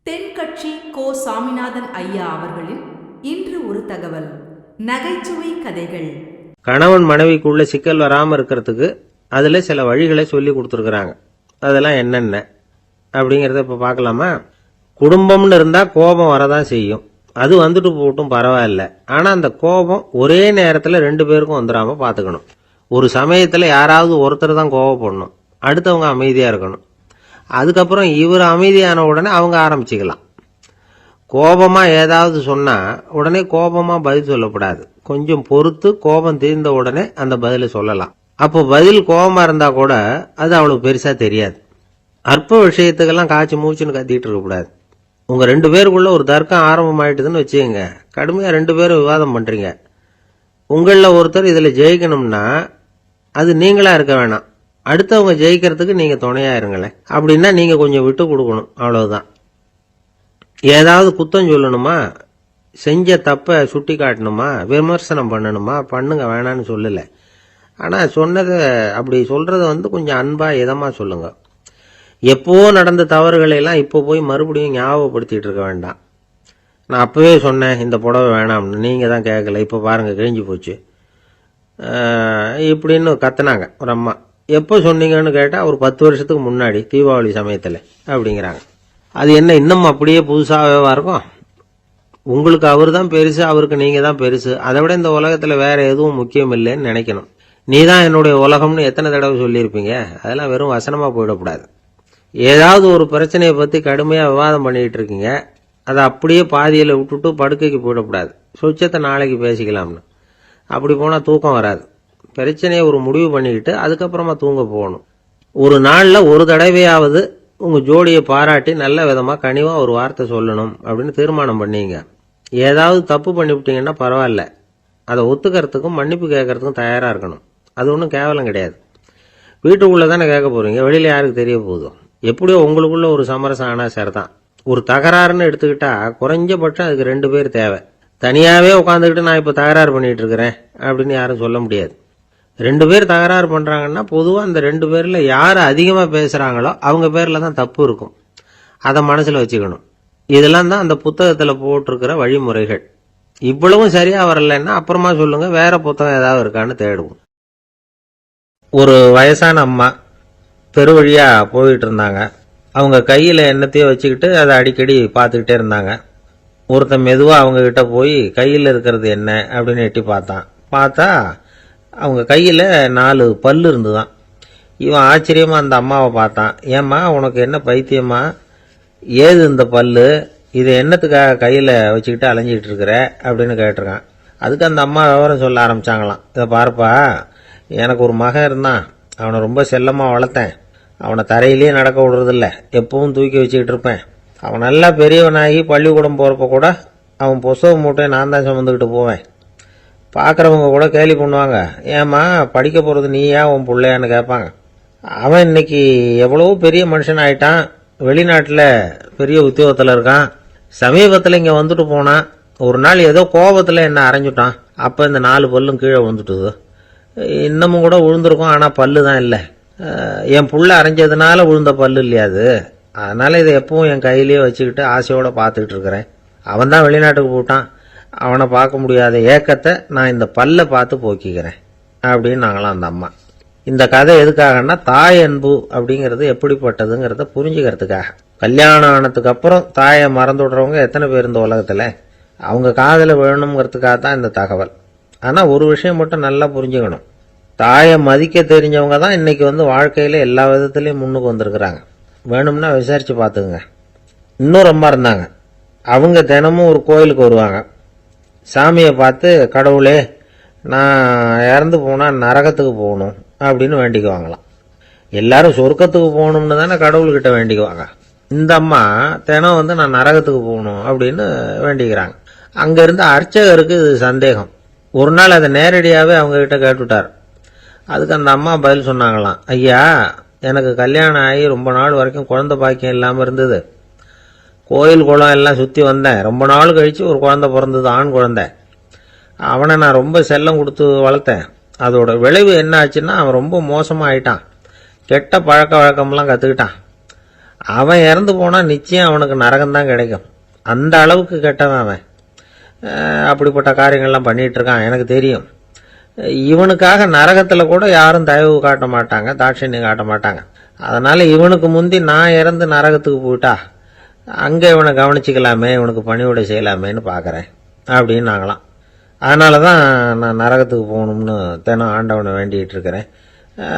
தென்கட்சி கோ. சாமிநாதன் ஐயா அவர்களின் இன்று ஒரு தகவல். நகைச்சுவை கதைகள். கணவன் மனைவிக்குள்ள சிக்கல் வராமல் இருக்கிறதுக்கு அதில் சில வழிகளை சொல்லி கொடுத்துருக்குறாங்க. அதெல்லாம் என்னென்ன அப்படிங்கிறத இப்போ பார்க்கலாமா? குடும்பம்னு இருந்தால் கோபம் வரதான் செய்யும். அது வந்துட்டு போட்டும் பரவாயில்ல. ஆனால் அந்த கோபம் ஒரே நேரத்தில் ரெண்டு பேருக்கும் வந்துடாமல் பார்த்துக்கணும். ஒரு சமயத்தில் யாராவது ஒருத்தர் தான் கோபப்படணும், அடுத்தவங்க அமைதியாக இருக்கணும். அதுக்கப்புறம் இவர் அமைதியான உடனே அவங்க ஆரம்பிச்சுக்கலாம். கோபமாக ஏதாவது சொன்னால் உடனே கோபமாக பதில் சொல்லக்கூடாது. கொஞ்சம் பொறுத்து கோபம் தீர்ந்த உடனே அந்த பதிலை சொல்லலாம். அப்போ பதில் கோபமாக இருந்தால் கூட அது அவ்வளோ பெருசாக தெரியாது. அற்ப விஷயத்துக்கெல்லாம் காய்ச்சி மூச்சுன்னு கத்திட்டு இருக்கக்கூடாது. உங்கள் ரெண்டு பேருக்குள்ள ஒரு தர்க்கம் ஆரம்பமாயிட்டுதுன்னு வச்சுக்கோங்க. கடுமையாக ரெண்டு பேரும் விவாதம் பண்ணுறீங்க. உங்களில் ஒருத்தர் இதில் ஜெயிக்கணும்னா அது நீங்களாக இருக்க வேணாம், அடுத்தவங்க ஜெயிக்கிறதுக்கு நீங்கள் துணையாக இருங்களேன். அப்படின்னா நீங்கள் கொஞ்சம் விட்டு கொடுக்கணும், அவ்வளவுதான். ஏதாவது குத்தம் சொல்லணுமா, செஞ்ச தப்பை சுட்டி காட்டணுமா, விமர்சனம் பண்ணணுமா, பண்ணுங்க, வேணான்னு சொல்லலை. ஆனால் சொன்னதை அப்படி சொல்கிறத கொஞ்சம் அன்பாக இதமாக சொல்லுங்க. எப்போ நடந்த தவறுகளையெல்லாம் இப்போ போய் மறுபடியும் ஞாபகப்படுத்திட்டு இருக்க வேண்டாம். நான் அப்போவே சொன்னேன் இந்த புடவை வேணாம்னு, நீங்கள் தான் கேட்கல, இப்போ பாருங்கள் கிழிஞ்சு போச்சு இப்படின்னு கத்துனாங்க ஒரு அம்மா. எப்போ சொன்னீங்கன்னு கேட்டால் ஒரு 10 வருஷத்துக்கு முன்னாடி தீபாவளி சமயத்தில் அப்படிங்கிறாங்க. அது என்ன இன்னும் அப்படியே புதுசாகவே இருக்கும்? உங்களுக்கு அவர் தான் பெருசு, அவருக்கு நீங்கள் தான் பெருசு. அதை விட இந்த உலகத்தில் வேற எதுவும் முக்கியம் இல்லைன்னு நினைக்கணும். நீ தான் என்னுடைய உலகம்னு எத்தனை தடவை சொல்லியிருப்பீங்க? அதெல்லாம் வெறும் வசனமாக போயிடக்கூடாது. ஏதாவது ஒரு பிரச்சனையை பற்றி கடுமையாக விவாதம் பண்ணிக்கிட்டு இருக்கீங்க, அதை அப்படியே பாதியில் விட்டுட்டு படுக்கைக்கு போயிடக்கூடாது. சொச்சத்தை நாளைக்கு பேசிக்கலாம்னு. அப்படி போனால் தூக்கம் வராது. பிரச்சனையை ஒரு முடிவு பண்ணிக்கிட்டு அதுக்கப்புறமா தூங்க போகணும். ஒரு நாளில் ஒரு தடவையாவது உங்கள் ஜோடியை பாராட்டி நல்ல விதமாக கனிவாக ஒரு வார்த்தை சொல்லணும் அப்படின்னு தீர்மானம் பண்ணீங்க. ஏதாவது தப்பு பண்ணிவிட்டீங்கன்னா பரவாயில்ல, அதை ஒத்துக்கிறதுக்கும் மன்னிப்பு கேட்கறதுக்கும் தயாராக இருக்கணும். அது ஒன்றும் கேவலம் கிடையாது. வீட்டுக்குள்ளே தானே கேட்க போகிறீங்க, வெளியில் யாருக்கு தெரிய போதும்? எப்படியோ உங்களுக்குள்ள ஒரு சமரசம் ஆனால் சரிதான். ஒரு தகராறுன்னு எடுத்துக்கிட்டா குறைஞ்சபட்சம் அதுக்கு 2 பேர் தேவை. தனியாகவே உட்காந்துக்கிட்டு நான் இப்போ தகராறு பண்ணிகிட்டு இருக்கிறேன் அப்படின்னு யாரும் சொல்ல முடியாது. 2 பேர் தகராறு பண்ணுறாங்கன்னா பொதுவாக அந்த 2 பேரில் யார் அதிகமாக பேசுகிறாங்களோ அவங்க பேரில் தான் தப்பு இருக்கும். அதை மனசில் வச்சுக்கணும். இதெல்லாம் தான் அந்த புத்தகத்தில் போட்டிருக்கிற வழிமுறைகள். இவ்வளவும் சரியாக வரலைன்னா அப்புறமா சொல்லுங்கள், வேற புத்தகம் ஏதாவது இருக்கான்னு தேடுவோம். ஒரு வயசான அம்மா தெரு வழியாக போயிட்டு இருந்தாங்க. அவங்க கையில் எண்ணத்தையோ வச்சுக்கிட்டு அதை அடிக்கடி பார்த்துக்கிட்டே இருந்தாங்க. ஒருத்தன் மெதுவாக அவங்கக்கிட்ட போய் கையில் இருக்கிறது என்ன அப்படின்னு எட்டி பார்த்தா அவங்க கையில் 4 பல்லு இருந்துதான். இவன் ஆச்சரியமாக அந்த அம்மாவை பார்த்தான். ஏம்மா உனக்கு என்ன பைத்தியமா, ஏது இந்த பல்லு, இதை என்னத்துக்காக கையில் வச்சுக்கிட்டு அலைஞ்சிக்கிட்டு இருக்கிற அப்படின்னு கேட்டிருக்கான். அதுக்கு அந்த அம்மா விவரம் சொல்ல ஆரம்பித்தாங்களாம். இதை பாருப்பா, எனக்கு ஒரு மகன் இருந்தான், அவனை ரொம்ப செல்லமாக வளர்த்தேன். அவனை தரையிலேயே நடக்க விடுறதில்ல, எப்பவும் தூக்கி வச்சுக்கிட்டு இருப்பேன். அவன் நல்லா பெரியவனாகி பள்ளிக்கூடம் போகிறப்ப கூட அவன் புஸ்தக மூட்டையை நான் தான் சுமந்துக்கிட்டு போவேன். பார்க்குறவங்க கூட கேலி பண்ணுவாங்க, ஏம்மா படிக்க போகிறது நீயா உன் பிள்ளையான்னு கேட்பாங்க. அவன் இன்னைக்கு எவ்வளவோ பெரிய மனுஷன் ஆயிட்டான், வெளிநாட்டில் பெரிய உத்தியோகத்தில் இருக்கான். சமீபத்தில் இங்கே வந்துட்டு போனான். ஒரு நாள் ஏதோ கோபத்தில் என்ன அரைஞ்சுட்டான். அப்போ இந்த 4 பல்லும் கீழே விழுந்துட்டுது. இன்னமும் கூட விழுந்திருக்கும், ஆனால் பல்லு தான் இல்லை. என் புள்ள அரைஞ்சதுனால விழுந்த பல்லு இல்லையா அது, அதனால் இதை எப்பவும் என் கையிலேயே வச்சுக்கிட்டு ஆசையோடு பார்த்துக்கிட்டு இருக்கிறேன். அவன் தான் வெளிநாட்டுக்கு போட்டான், அவனை பார்க்க முடியாத ஏக்கத்தை நான் இந்த பல்லை பார்த்து போக்கிக்கிறேன் அப்படின்னு நாங்களாம் அந்த அம்மா. இந்த கதை எதுக்காகன்னா, தாய் அன்பு அப்படிங்கிறது எப்படிப்பட்டதுங்கிறத புரிஞ்சுக்கிறதுக்காக. கல்யாணம் ஆனதுக்கு அப்புறம் தாயை மறந்து விடுறவங்க எத்தனை பேர் இந்த உலகத்தில்? அவங்க காதில் வேணுங்கிறதுக்காக தான் இந்த தகவல். ஆனால் ஒரு விஷயம் மட்டும் நல்லா புரிஞ்சுக்கணும், தாயை மதிக்க தெரிஞ்சவங்க தான் இன்னைக்கு வாழ்க்கையில் எல்லா விதத்துலேயும் முன்னுக்கு வந்திருக்கிறாங்க. வேணும்னா விசாரித்து பார்த்துக்குங்க. இன்னொரு அம்மா இருந்தாங்க. அவங்க தினமும் ஒரு கோயிலுக்கு வருவாங்க. சாமியை பார்த்து, கடவுளே நான் இறந்து போனால் நரகத்துக்கு போகணும் அப்படின்னு வேண்டிக்குவாங்களாம். எல்லாரும் சொர்க்கத்துக்கு போகணும்னு தானே கடவுள்கிட்ட வேண்டிக்குவாங்க. இந்த அம்மா தினம் நான் நரகத்துக்கு போகணும் அப்படின்னு வேண்டிக்கிறாங்க. அங்கேருந்து அர்ச்சகருக்கு இது சந்தேகம். ஒரு நாள் அதை நேரடியாகவே அவங்ககிட்ட கேட்டுவிட்டார். அதுக்கு அந்த அம்மா பதில் சொன்னாங்களாம், ஐயா எனக்கு கல்யாணம் ஆகி ரொம்ப நாள் வரைக்கும் குழந்தை பாக்கியம் இல்லாமல் இருந்தது. கோயில் குளம் எல்லாம் சுற்றி வந்தேன். ரொம்ப நாள் கழித்து ஒரு குழந்தை பிறந்தது, ஆண் குழந்தை. அவனை நான் ரொம்ப செல்லம் கொடுத்து வளர்த்தேன். அதோட விளைவு என்ன ஆச்சுன்னா, அவன் ரொம்ப மோசமாக ஆயிட்டான். கெட்ட பழக்க வழக்கம்லாம் கற்றுக்கிட்டான். அவன் இறந்து போனா நிச்சயம் அவனுக்கு நரகம்தான் கிடைக்கும். அந்த அளவுக்கு கெட்டவன் அவன். அப்படிப்பட்ட காரியங்கள்லாம் பண்ணிட்டு இருக்கான், எனக்கு தெரியும். இவனுக்காக நரகத்தில் கூட யாரும் தயவு காட்ட மாட்டாங்க, தாட்சண்யம் காட்ட மாட்டாங்க. அதனால இவனுக்கு முந்தி நான் இறந்து நரகத்துக்கு போயிட்டா அங்கே இவனை கவனிச்சிக்கலாமே, இவனுக்கு பணிவிடை செய்யலாமேன்னு பார்க்குறேன் அப்படின்னு நாங்களாம். அதனால தான் நான் நரகத்துக்கு போகணும்னு தினம் ஆண்டவனை வேண்டிகிட்டு இருக்கிறேன்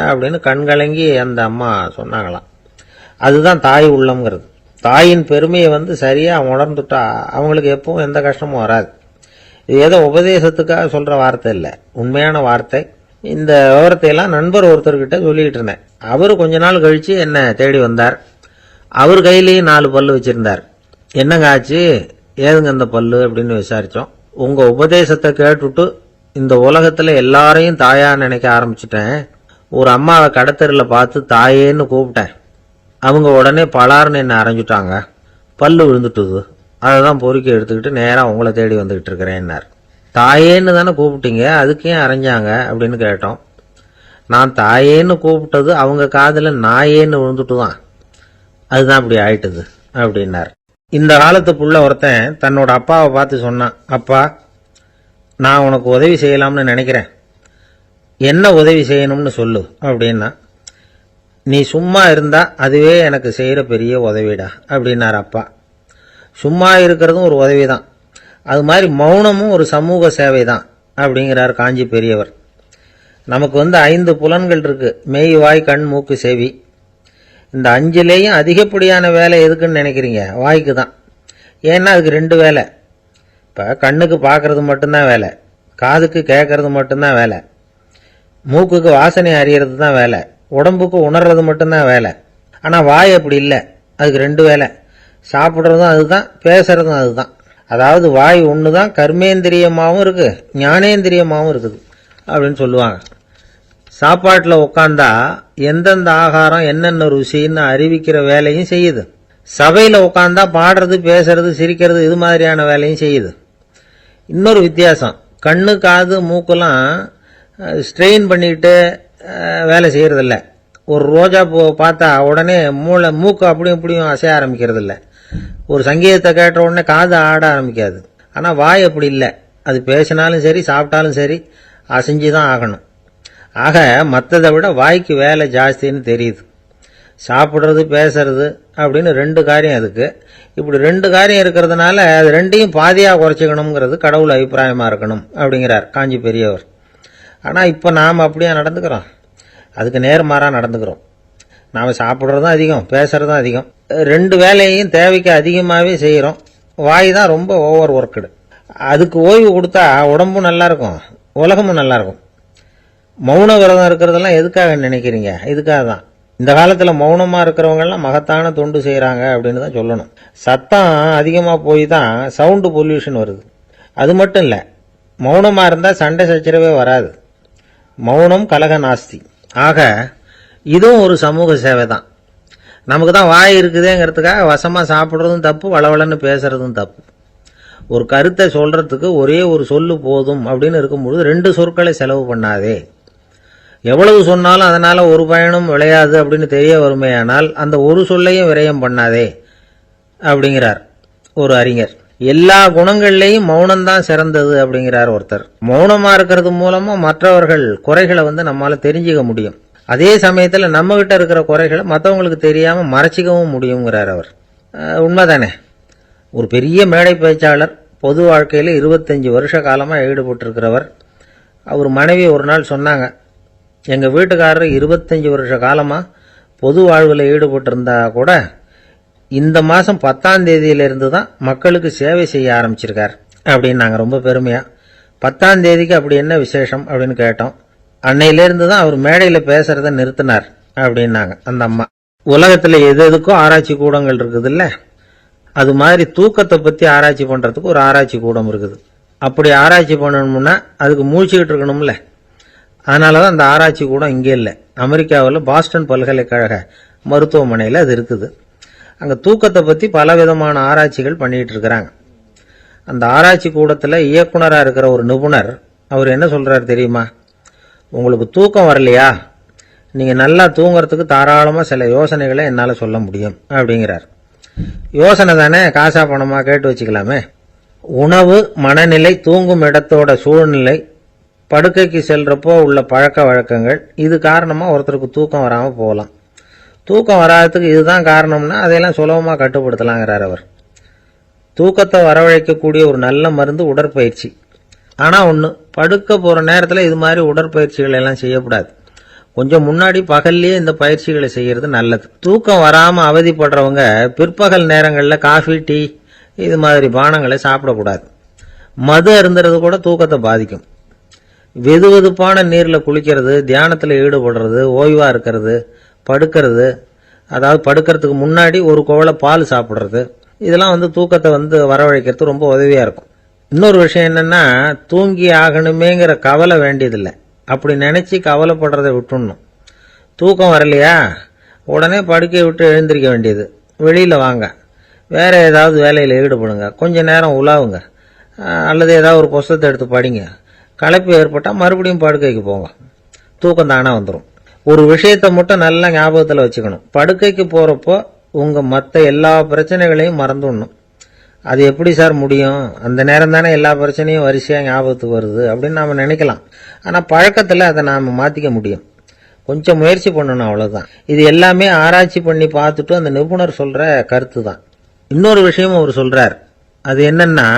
அப்படின்னு கண்கலங்கி அந்த அம்மா சொன்னாங்களாம். அதுதான் தாய் உள்ளம்ங்கிறது. தாயின் பெருமையை சரியாக உணர்ந்துட்டா அவங்களுக்கு எப்பவும் எந்த கஷ்டமும் வராது. இது ஏதோ உபதேசத்துக்காக சொல்கிற வார்த்தை இல்லை, உண்மையான வார்த்தை. இந்த விவரத்தையெல்லாம் நண்பர் ஒருத்தர்கிட்ட சொல்லிக்கிட்டு இருந்தேன். அவர் கொஞ்ச நாள் கழித்து என்னை தேடி வந்தார். அவர் கையிலேயும் 4 பல்லு வச்சுருந்தார். என்னங்க ஆச்சு, ஏதுங்க அந்த பல்லு அப்படின்னு விசாரித்தோம். உங்கள் உபதேசத்தை கேட்டுவிட்டு இந்த உலகத்தில் எல்லாரையும் தாயா நினைக்க ஆரம்பிச்சிட்டேன். ஒரு அம்மாவை கடத்தரில் பார்த்து தாயேன்னு கூப்பிட்டேன். அவங்க உடனே பலார்னு என்னை அரைஞ்சிட்டாங்க, பல்லு விழுந்துட்டுது. அதை தான் பொறுக்கி எடுத்துக்கிட்டு நேராக உங்களை தேடி வந்துக்கிட்டு இருக்கிறேன்னார். தாயேன்னு தானே கூப்பிட்டீங்க, அதுக்கு ஏன் அரைஞ்சாங்க அப்படின்னு கேட்டோம். நான் தாயேன்னு கூப்பிட்டது அவங்க காதில் நாயேன்னு விழுந்துட்டு தான், அதுதான் அப்படி ஆயிட்டுது அப்படின்னார். இந்த காலத்து புள்ள ஒருத்தன் தன்னோட அப்பாவை பார்த்து சொன்னான், அப்பா நான் உனக்கு உதவி செய்யலாம்னு நினைக்கிறேன், என்ன உதவி செய்யணும்னு சொல்லு அப்படின்னா. நீ சும்மா இருந்தா அதுவே எனக்கு செய்கிற பெரிய உதவிடா அப்படின்னார் அப்பா. சும்மா இருக்கிறதும் ஒரு உதவி தான், அது மாதிரி மௌனமும் ஒரு சமூக சேவை தான் அப்படிங்கிறார் காஞ்சி பெரியவர். நமக்கு 5 புலன்கள் இருக்கு, மெய் வாய் கண் மூக்கு செவி. இந்த 5லேயும் அதிகப்படியான வேலை எதுக்குன்னு நினைக்கிறீங்க? வாய்க்கு தான். ஏன்னா அதுக்கு 2 வேலை. இப்போ கண்ணுக்கு பார்க்கறது மட்டும்தான் வேலை, காதுக்கு கேட்கறது மட்டும்தான் வேலை, மூக்குக்கு வாசனை அறியறது தான் வேலை, உடம்புக்கு உணர்றது மட்டும்தான் வேலை. ஆனால் வாய் அப்படி இல்லை, அதுக்கு 2 வேலை. சாப்பிட்றதும் அதுதான், பேசுறதும் அதுதான். அதாவது வாய் ஒன்று தான் கர்மேந்திரியமாகவும் இருக்குது, ஞானேந்திரியமாகவும் இருக்குது அப்படின்னு சொல்லுவாங்க. சாப்பாட்டில் உட்காந்தா எந்தெந்த ஆகாரம் என்னென்ன ருசின்னு அறிவிக்கிற வேலையும் செய்யுது. சபையில் உட்காந்தா பாடுறது, பேசுறது, சிரிக்கிறது, இது மாதிரியான வேலையும் செய்யுது. இன்னொரு வித்தியாசம், கண்ணு காது மூக்கெல்லாம் ஸ்ட்ரெயின் பண்ணிக்கிட்டு வேலை செய்கிறதில்ல. ஒரு ரோஜா பூ பார்த்தா உடனே மூக்கு அப்படியும் இப்படியும் அசைய ஆரம்பிக்கிறது இல்லை. ஒரு சங்கீதத்தை கேட்ட உடனே காது ஆட ஆரம்பிக்காது. ஆனால் வாய் அப்படி இல்லை, அது பேசினாலும் சரி சாப்பிட்டாலும் சரி அசைஞ்சு தான் ஆகணும். ஆக மற்றதை விட வாய்க்கு வேலை ஜாஸ்தின்னு தெரியுது. சாப்பிட்றது பேசுறது அப்படின்னு 2 காரியம் அதுக்கு. இப்படி 2 காரியம் இருக்கிறதுனால அது 2ஐயும் பாதியாக குறைச்சிக்கணுங்கிறது கடவுள் அபிப்பிராயமாக இருக்கணும் அப்படிங்கிறார் காஞ்சி பெரியவர். ஆனால் இப்போ நாம் அப்படியே நடந்துக்கிறோம், அதுக்கு நேர்மாறாக நடந்துக்கிறோம். நாம் சாப்பிட்றதும் அதிகம், பேசுகிறதும் அதிகம், 2 வேலையையும் தேவைக்கு அதிகமாகவே செய்கிறோம். வாய் தான் ரொம்ப ஓவர் ஒர்க்குடு. அதுக்கு ஓய்வு கொடுத்தா உடம்பும் நல்லாயிருக்கும், உலகமும் நல்லாயிருக்கும். மௌன விரதம் இருக்கிறதெல்லாம் எதுக்காக நினைக்கிறீங்க? இதுக்காக தான். இந்த காலத்தில் மௌனமாக இருக்கிறவங்கெல்லாம் மகத்தான தொண்டு செய்கிறாங்க அப்படின்னு தான் சொல்லணும். சத்தம் அதிகமாக போய் தான் சவுண்டு பொல்யூஷன் வருது. அது மட்டும் இல்லை, மௌனமாக இருந்தால் சண்டை சச்சரவே வராது. மௌனம் கலக நாஸ்தி. ஆக இதுவும் ஒரு சமூக சேவை தான். நமக்கு தான் வாய் இருக்குதேங்கிறதுக்காக வசமாக சாப்பிட்றதும் தப்பு, வளவளன்னு பேசுறதும் தப்பு. ஒரு கருத்தை சொல்றதுக்கு ஒரே ஒரு சொல்லு போதும் அப்படின்னு இருக்கும்பொழுது 2 சொற்களை செலவு பண்ணாதே. எவ்வளவு சொன்னாலும் அதனால ஒரு பயனும் விளையாது அப்படின்னு தெரிய வருமேயானால் அந்த ஒரு சொல்லையும் விரயம் பண்ணாதே அப்படிங்கிறார் ஒரு அறிஞர். எல்லா குணங்கள்லையும் மௌனம்தான் சிறந்தது அப்படிங்கிறார் ஒருத்தர். மௌனமா இருக்கிறது மூலமா மற்றவர்கள் குறைகளை நம்மால தெரிஞ்சுக்க முடியும். அதே சமயத்தில் நம்ம கிட்ட இருக்கிற குறைகளை மற்றவங்களுக்கு தெரியாம மறைச்சிக்கவும் முடியுங்கிறார் அவர். உண்மைதானே? ஒரு பெரிய மேடை பேச்சாளர், பொது வாழ்க்கையில் 25 வருஷ காலமாக ஈடுபட்டிருக்கிறவர். அவர் மனைவி ஒரு நாள் சொன்னாங்க, எங்கள் வீட்டுக்காரர் 25 வருஷ காலமாக பொது வாழ்வில் ஈடுபட்டிருந்தா கூட இந்த மாதம் 10ஆம் தேதியிலிருந்து தான் மக்களுக்கு சேவை செய்ய ஆரம்பிச்சிருக்கார் அப்படின்னாங்க ரொம்ப பெருமையாக. 10ஆம் தேதிக்கு அப்படி என்ன விசேஷம் அப்படின்னு கேட்டோம். அன்னையிலேருந்து தான் அவர் மேடையில் பேசுறத நிறுத்தினார் அப்படின்னாங்க அந்த அம்மா. உலகத்தில் எது எதுக்கும் ஆராய்ச்சி கூடங்கள் இருக்குது இல்லை, அது மாதிரி தூக்கத்தை பற்றி ஆராய்ச்சி பண்ணுறதுக்கு ஒரு ஆராய்ச்சி கூடம் இருக்குது. அப்படி ஆராய்ச்சி பண்ணணும்னா அதுக்கு மூழ்கிக்கிட்டு இருக்கணும்ல. அதனால தான் அந்த ஆராய்ச்சி கூடம் இங்கே இல்லை, அமெரிக்காவில் பாஸ்டன் பல்கலைக்கழக மருத்துவமனையில் அது இருக்குது. அங்கே தூக்கத்தை பற்றி பலவிதமான ஆராய்ச்சிகள் பண்ணிகிட்டு இருக்கிறாங்க. அந்த ஆராய்ச்சி கூடத்தில் இயக்குனராக இருக்கிற ஒரு நிபுணர் அவர் என்ன சொல்கிறார் தெரியுமா? உங்களுக்கு தூக்கம் வரலையா, நீங்க நல்லா தூங்குறதுக்கு தாராளமா சில யோசனைகளை என்னால சொல்ல முடியும் அப்படிங்கிறார். யோசனை தானே, காசா பணமா கேட்டு வச்சுக்கலாமே. உணவு, மனநிலை, தூங்கும் இடத்தோட சூழ்நிலை, படுக்கைக்கு செல்றப்போ உள்ள பழக்க வழக்கங்கள், இது காரணமா ஒருத்தருக்கு தூக்கம் வராம போகலாம். தூக்கம் வராததுக்கு இதுதான் காரணம்னா அதையெல்லாம் சுலபமா கட்டுப்படுத்தலாங்கிறார் அவர். தூக்கத்தை வரவழைக்கக்கூடிய ஒரு நல்ல மருந்து உடற்பயிற்சி. ஆனா ஒண்ணு, படுக்க போற நேரத்துல இது மாதிரி உடற்பயிற்சிகள் எல்லாம் செய்யக்கூடாது. கொஞ்சம் முன்னாடி பகல்லையே இந்த பயிற்சிகளை செய்யறது நல்லது. தூக்கம் வராம அவதிப்படுறவங்க பிற்பகல் நேரங்கள்ல காஃபி, டீ இது மாதிரி பானங்களை சாப்பிடக்கூடாது. மது அருந்துறது கூட தூக்கத்தை பாதிக்கும். வெதுவெதுப்பான நீர்ல குளிக்கிறது, தியானத்துல ஈடுபடுறது, ஓய்வா இருக்கிறது, படுக்கிறது, அதாவது படுக்கிறதுக்கு முன்னாடி ஒரு குவளை பால் சாப்பிடுறது, இதெல்லாம் தூக்கத்தை வரவழைக்கிறது ரொம்ப உதவியா இருக்கும். இன்னொரு விஷயம் என்னன்னா, தூங்கி ஆகணுமேங்கிற கவலை வேண்டியதில்லை. அப்படி நினைச்சு கவலைப்படுறதை விட்டுடணும். தூக்கம் வரலையா, உடனே படுக்கையை விட்டு எழுந்திருக்க வேண்டியது. வெளியில வாங்க, வேற ஏதாவது வேலையில் ஈடுபடுங்க, கொஞ்ச நேரம் உலாவுங்க, அல்லது ஏதாவது ஒரு புஸ்தகத்தை எடுத்து படிங்க. களைப்பு ஏற்பட்டால் மறுபடியும் படுக்கைக்கு போங்க. தூக்கம் தானே வந்துடும். ஒரு விஷயத்தை மட்டும் நல்லா ஞாபகத்தில் வச்சுக்கணும். படுக்கைக்கு போறப்போ உங்க மற்ற எல்லா பிரச்சனைகளையும் மறந்துடணும். அது எப்படி சார் முடியும்? அந்த நேரம் தானே எல்லா பிரச்சனையும் வரிசையா ஞாபகத்துக்கு வருது அப்படின்னு நாம நினைக்கலாம். ஆனா பழக்கத்துல அதை நாம மாத்திக்க முடியும். கொஞ்சம் முயற்சி பண்ணணும், அவ்வளவுதான். இது எல்லாமே ஆராய்ச்சி பண்ணி பார்த்துட்டு அந்த நிபுணர் சொல்ற கருத்து தான். இன்னொரு விஷயம் அவர் சொல்றார். அது என்னன்னா,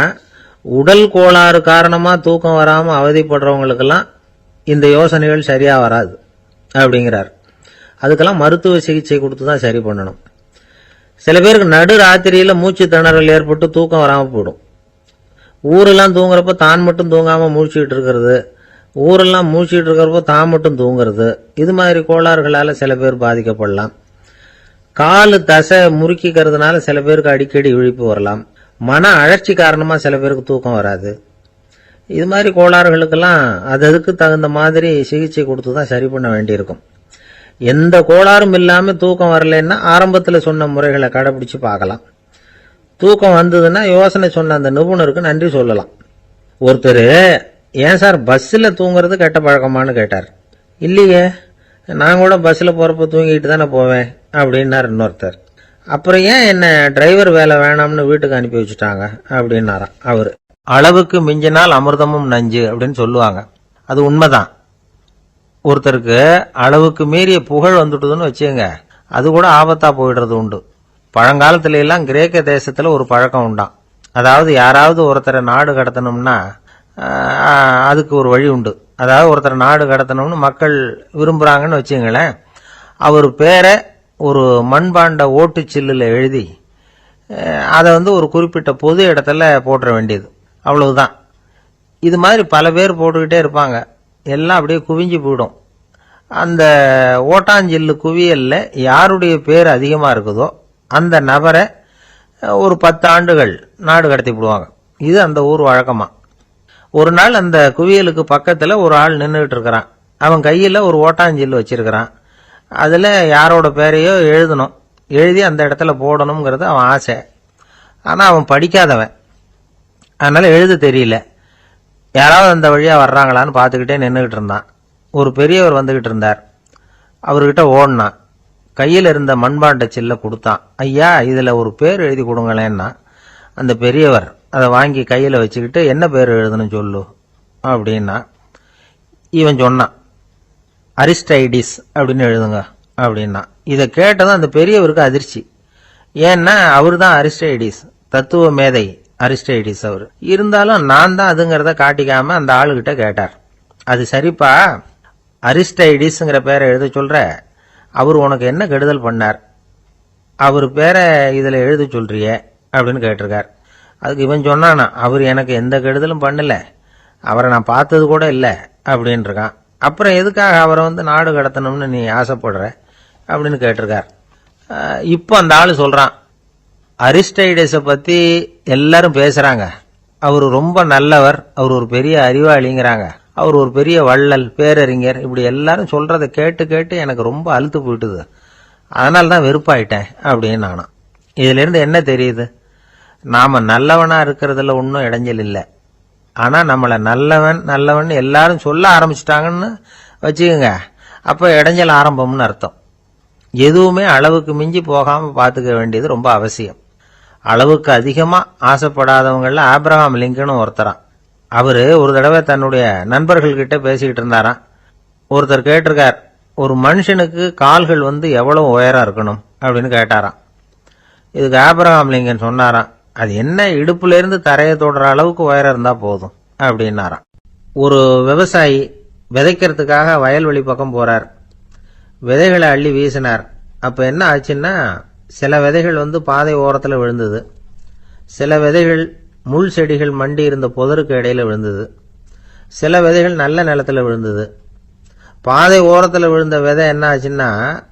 உடல் கோளாறு காரணமா தூக்கம் வராம அவதிப்படுறவங்களுக்கெல்லாம் இந்த யோசனைகள் சரியா வராது அப்படிங்கிறார். அதுக்கெல்லாம் மருத்துவ சிகிச்சை கொடுத்து தான் சரி பண்ணணும். சில பேருக்கு நடு ராத்திரியில மூச்சு திணறல் ஏற்பட்டு தூக்கம் வராம போயிடும். ஊரெல்லாம் தூங்குறப்ப தான் மட்டும் தூங்காம மூழ்கிட்டு இருக்கிறது, ஊரெல்லாம் மூழ்கிட்டு இருக்கிறப்ப தான் மட்டும் தூங்குறது, இது மாதிரி கோளாறுகளால சில பேர் பாதிக்கப்படலாம். காலு தசை முறுக்கிக்கிறதுனால சில பேருக்கு அடிக்கடி விழிப்பு வரலாம். மன அழற்சி காரணமா சில பேருக்கு தூக்கம் வராது. இது மாதிரி கோளாறுகளுக்கெல்லாம் அதுக்கு தகுந்த மாதிரி சிகிச்சை கொடுத்து தான் சரி பண்ண வேண்டியிருக்கும். எந்த கோளாறும் இல்லாம தூக்கம் வரலன்னா ஆரம்பத்துல சொன்ன முறைகளை கடைபிடிச்சு பார்க்கலாம். தூக்கம் வந்ததுன்னா யோசனை சொன்ன அந்த நிபுணருக்கு நன்றி சொல்லலாம். ஒருத்தர், ஏன் சார் பஸ்ல தூங்குறது கெட்ட பழக்கமானு கேட்டார். இல்லையே, நான் கூட பஸ்ல போறப்ப தூங்கிட்டு தானே போவேன் அப்படின்னார் இன்னொருத்தர். அப்புறம் ஏன் என்ன டிரைவர் வேலை வேணாம்னு வீட்டுக்கு அனுப்பி வச்சுட்டாங்க அப்படின்னாராம் அவரு. அளவுக்கு மிஞ்சினால் அமிர்தமும் நஞ்சு அப்படின்னு சொல்லுவாங்க. அது உண்மைதான். ஒருத்தருக்கு அளவுக்கு மீறிய புகழ் வந்துட்டுதுன்னு வச்சுங்க, அது கூட ஆபத்தா போயிடுறது உண்டு. பழங்காலத்துல எல்லாம் கிரேக்க தேசத்துல ஒரு பழக்கம் உண்டாம். அதாவது யாராவது ஒருத்தரை நாடு கடத்தணும்னா அதுக்கு ஒரு வழி உண்டு. அதாவது ஒருத்தரை நாடு கடத்தணும்னு மக்கள் விரும்புறாங்கன்னு வச்சுங்களேன், அவர் பேரை ஒரு மண்பாண்ட ஓட்டுச்சில்லுல எழுதி அதை ஒரு குறிப்பிட்ட பொது இடத்துல போட்டுற வேண்டியது, அவ்வளவுதான். இது மாதிரி பல பேர் போட்டுக்கிட்டே இருப்பாங்க. எல்லாம் அப்படியே குவிஞ்சு போயிடும். அந்த ஓட்டாஞ்சில்லு குவியல்ல யாருடைய பேர் அதிகமா இருக்குதோ அந்த நபரை ஒரு 10 ஆண்டுகள் நாடு கடத்தி விடுவாங்க. இது அந்த ஊர் வழக்கமா. ஒரு நாள் அந்த குவியலுக்கு பக்கத்துல ஒரு ஆள் நின்றுட்டு இருக்கிறான். அவன் கையில ஒரு ஓட்டாஞ்சில்லு வச்சிருக்கிறான். அதுல யாரோட பேரையோ எழுதணும், எழுதி அந்த இடத்துல போடணுங்கிறது அவன் ஆசை. ஆனா அவன் படிக்காதவன், அதனால எழுத தெரியல. யாராவது அந்த வழியா வர்றாங்களான்னு பார்த்துக்கிட்டே நின்றுகிட்டு இருந்தான். ஒரு பெரியவர் வந்துகிட்டு இருந்தார். அவர்கிட்ட ஓடினான். கையில் இருந்த மண்பாண்ட சில்ல கொடுத்தான். ஐயா, இதுல ஒரு பேர் எழுதி கொடுங்களேன்னா அந்த பெரியவர் அதை வாங்கி கையில வச்சுக்கிட்டு, என்ன பேர் எழுதணும் சொல்லு அப்படின்னா. இவன் சொன்னான், அரிஸ்டைடிஸ் அப்படின்னு எழுதுங்க அப்படின்னா. இதை கேட்டதும் அந்த பெரியவருக்கு அதிர்ச்சி. ஏன்னா அவரு தான் அரிஸ்டைடிஸ், தத்துவ மேதை அரிஸ்டைடிஸ் அவர். இருந்தாலும் நான் தான் அதுங்கிறத காட்டிக்காம அந்த ஆளுகிட்ட கேட்டார். அது சரிப்பா, அரிஸ்டைடிஸ்ங்கிற பேரை எழுத சொல்ற, அவர் உனக்கு என்ன கெடுதல் பண்ணார்? அவர் பேரை இதுல எழுத சொல்றியே அப்படின்னு கேட்டிருக்கார். அதுக்கு இவன் சொன்னானா, அவர் எனக்கு எந்த கெடுதலும் பண்ணல, அவரை நான் பார்த்தது கூட இல்லை அப்படின்னு இருக்கான். அப்புறம் எதுக்காக அவரை நாடு கடத்தணும்னு நீ ஆசைப்படுற அப்படின்னு கேட்டிருக்கார். இப்போ அந்த ஆளு சொல்றான், அரிஸ்டைடஸை பத்தி எல்லாரும் பேசுறாங்க, அவர் ரொம்ப நல்லவர், அவர் ஒரு பெரிய அறிவாளிங்கிறாங்க, அவர் ஒரு பெரிய வள்ளல், பேரறிஞர், இப்படி எல்லாரும் சொல்றதை கேட்டு கேட்டு எனக்கு ரொம்ப அழுத்து போயிட்டுது, அதனால தான் வெறுப்பாயிட்டேன் அப்படின்னு நானும். இதுல இருந்து என்ன தெரியுது? நாம நல்லவனா இருக்கிறதுல ஒன்றும் இடைஞ்சல் இல்லை. ஆனா நம்மள நல்லவன் நல்லவன் எல்லாரும் சொல்ல ஆரம்பிச்சிட்டாங்கன்னு வச்சுக்கோங்க, அப்ப இடைஞ்சல் ஆரம்பம்னு அர்த்தம். எதுவுமே அளவுக்கு மிஞ்சி போகாம பார்த்துக்க வேண்டியது ரொம்ப அவசியம். அளவுக்கு அதிகமா ஆசைப்படாதவங்கள ஆப்ரஹாம் லிங்கனும் ஒருத்தரான். அவரு ஒரு தடவை தன்னுடைய நண்பர்கள் கிட்ட பேசிக்கிட்டு இருந்தாராம். ஒருத்தர் கேட்டிருக்கார், ஒரு மனுஷனுக்கு கால்கள் எவ்வளவு உயரம் இருக்கணும் அப்படின்னு கேட்டாராம். இதுக்கு ஆப்ரஹாம் லிங்கன் சொன்னாராம், அது என்ன இடுப்புல இருந்து தரையை தொடுற அளவுக்கு உயரம் இருந்தா போதும் அப்படின்னாராம். ஒரு விவசாயி விதைக்கிறதுக்காக வயல்வெளி பக்கம் போறார். விதைகளை அள்ளி வீசினார். அப்ப என்ன ஆச்சுன்னா, சில விதைகள் பாதை ஓரத்துல விழுந்தது, சில விதைகள் முள் செடிகள் மண்டி இருந்த புதருக்கு இடையில விழுந்தது, சில விதைகள் நல்ல நிலத்துல விழுந்தது. பாதை ஓரத்துல விழுந்த விதை என்ன ஆச்சுன்னா,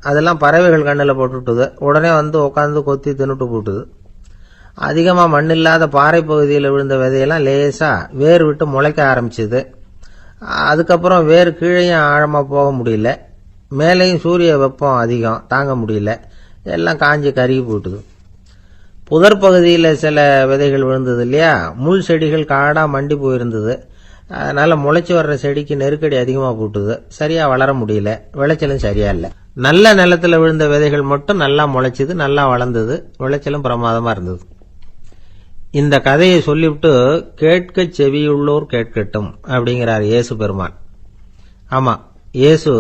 அதெல்லாம் பறவைகள் கண்ணில் போட்டுட்டுது. உடனே உட்காந்து கொத்தி தின்னுட்டு போட்டுது. அதிகமா மண் இல்லாத பாறை பகுதியில் விழுந்த விதையெல்லாம் லேசா வேர் விட்டு முளைக்க ஆரம்பிச்சுது. அதுக்கப்புறம் வேர் கீழேயும் ஆழமா போக முடியல, மேலேயும் சூரிய வெப்பம் அதிகம் தாங்க முடியல, எல்லாம் காஞ்சி கருகி போட்டுது. புதர் பகுதியில் சில விதைகள் விழுந்தது இல்லையா, முள் செடிகள் காடா மண்டி போயிருந்தது. அதனால முளைச்சி வர்ற செடிக்கு நெருக்கடி அதிகமா போட்டுது, சரியா வளர முடியல, விளைச்சலும் சரியா இல்லை. நல்ல நிலத்துல விழுந்த விதைகள் மட்டும் நல்லா முளைச்சது, நல்லா வளர்ந்தது, விளைச்சலும் பிரமாதமா இருந்தது. இந்த கதையை சொல்லிவிட்டு கேட்க செவியுள்ளோர் கேட்கட்டும் அப்படிங்கிறார் இயேசு பெருமான். ஆமா, இயேசு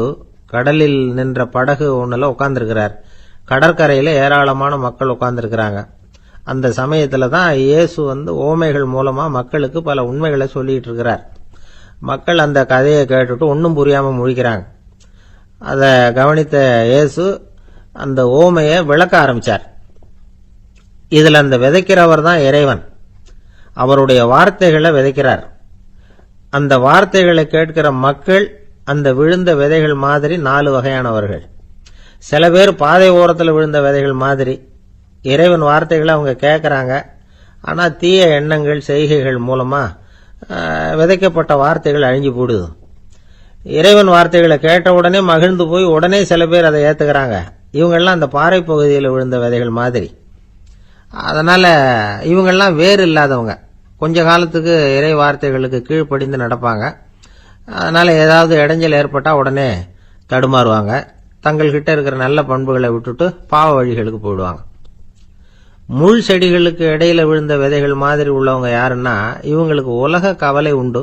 கடலில் நின்ற படகு ஒண்ணுல உட்கார்ந்துருக்கிறார். கடற்கரையில ஏராளமான மக்கள் உட்கார்ந்துருக்கிறாங்க. அந்த சமயத்துல தான் இயேசு ஓமைகள் மூலமா மக்களுக்கு பல உண்மைகளை சொல்லிட்டு இருக்கிறார். மக்கள் அந்த கதையை கேட்டுட்டு ஒன்னும் புரியாம முழிக்கிறாங்க. அத கவனித்த இயேசு அந்த ஓமையை விளக்க ஆரம்பிச்சார். இதுல அந்த விதைக்கிறவர் தான் இறைவன். அவருடைய வார்த்தைகளை விதைக்கிறார். அந்த வார்த்தைகளை கேட்கிற மக்கள் அந்த விழுந்த விதைகள் மாதிரி 4 வகையானவர்கள். சில பேர் பாதை ஓரத்தில் விழுந்த விதைகள் மாதிரி. இறைவன் வார்த்தைகளை அவங்க கேட்கறாங்க, ஆனா தீய எண்ணங்கள் செய்கைகள் மூலமா விதைக்கப்பட்ட வார்த்தைகள் அழிஞ்சு போடுது. இறைவன் வார்த்தைகளை கேட்ட உடனே மகிழ்ந்து போய் உடனே சில பேர் அதை ஏத்துக்கிறாங்க. இவங்கெல்லாம் அந்த பாறை பகுதியில் விழுந்த விதைகள் மாதிரி. அதனால இவங்கெல்லாம் வேறு இல்லாதவங்க. கொஞ்ச காலத்துக்கு இறை வார்த்தைகளுக்கு கீழ்ப்படிந்து நடப்பாங்க. அதனால ஏதாவது இடைஞ்சல் ஏற்பட்டா உடனே தடுமாறுவாங்க. தங்கள்கிட்ட இருக்கிற நல்ல பண்புகளை விட்டுட்டு பாவ வழிகளுக்கு போயிடுவாங்க. முள் செடிகளுக்கு இடையில விழுந்த விதைகள் மாதிரி உள்ளவங்க யாருன்னா, இவங்களுக்கு உலக கவலை உண்டு,